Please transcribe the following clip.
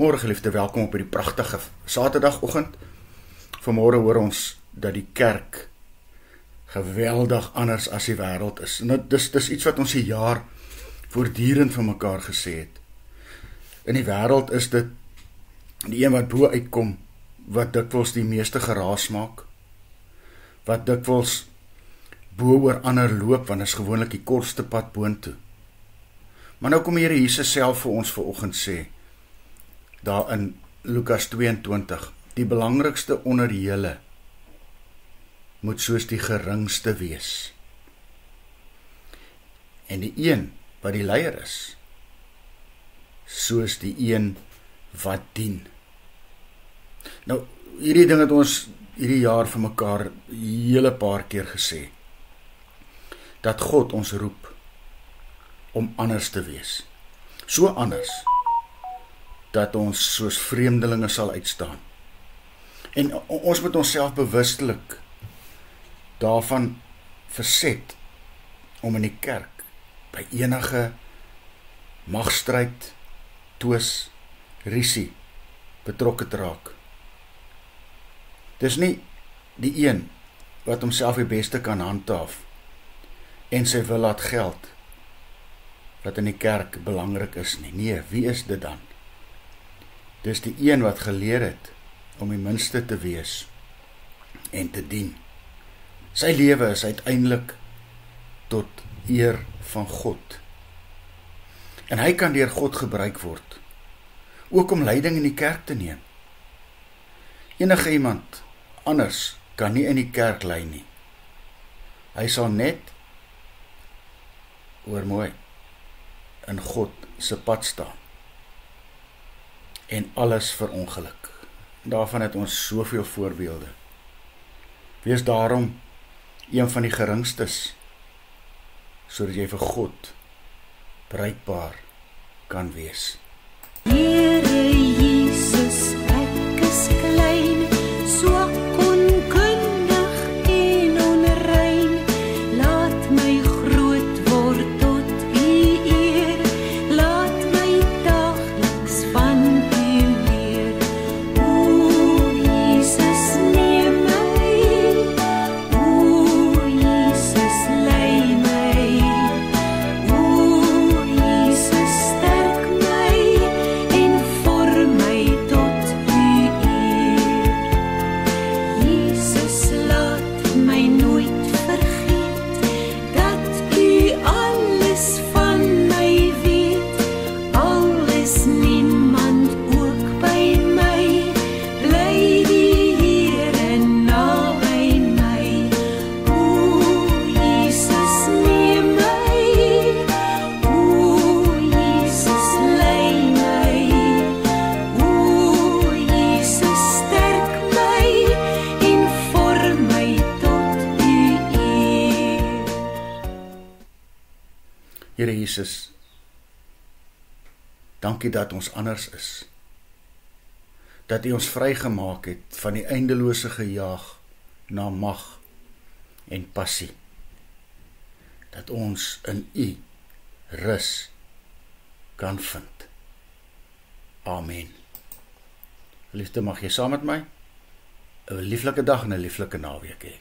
Môre geliefde, welkom op hierdie pragtige Saterdagoggend. Vanmôre hoor ons dat die kerk geweldig anders as die wêreld is. En dis iets wat ons 'n jaar voortdurend van mekaar gesê het. In die wêreld is dit die een wat bo uitkom, wat dikwels die meeste geraas maak, wat dikwels bo oor ander loop, want is gewoonlik die kortste pad boontoe. Maar nou kom die Here Jesus self vir ons vanoggend sê, daar in Lukas 22, die belangrikste onder julle moet soos die geringste wees. En die een wat die leier is, soos die een wat dien. Nou, hierdie ding het ons hierdie jaar vir mekaar hele paar keer gesê, dat God ons roep om anders te wees. So anders, dat ons soos vreemdelinge sal uitstaan. En ons moet onsself bewustelik daarvan verset om in die kerk by enige magstryd, twis, risie betrokke te raak. Dis nie die een wat homself die beste kan handhaaf en sy wil laat geld wat in die kerk belangrik is nie. Nee, wie is dit dan? Dis die een wat geleer het om die minste te wees en te dien. Sy lewe is uiteindelik tot eer van God. En hy kan deur God gebruik word, ook om leiding in die kerk te neem. Enige iemand anders kan nie in die kerk lei nie. Hy sal net, hoor mooi, in God se pad staan. En alles verongeluk. Daarvan het ons soveel voorbeelde. Wees daarom een van die geringstes, sodat jy vir God bruikbaar kan wees. Here Jesus, ek is klein, swak, onkundig en onrein. Laat my groot word tot U eer. Laat my daagliks van U leer. O Jesus, neem my. O Jesus, lei my. O Jesus, sterk my en vorm my tot U eer. Jesus, laat my nooit vergeet dat U alles van my weet. Al is niemand ook by my, bly die Here naby my. O Jesus, neem my. O Jesus, lei my. O Jesus, sterk my en vorm my tot U eer. Here Jesus, dankie dat ons anders is. Dat U ons vrygemaak het van die eindelose gejaag na mag en passie. Dat ons in U rus kan vind. Amen. Liefde, mag jy saam met my 'n lieflike dag en 'n lieflike naweek hê.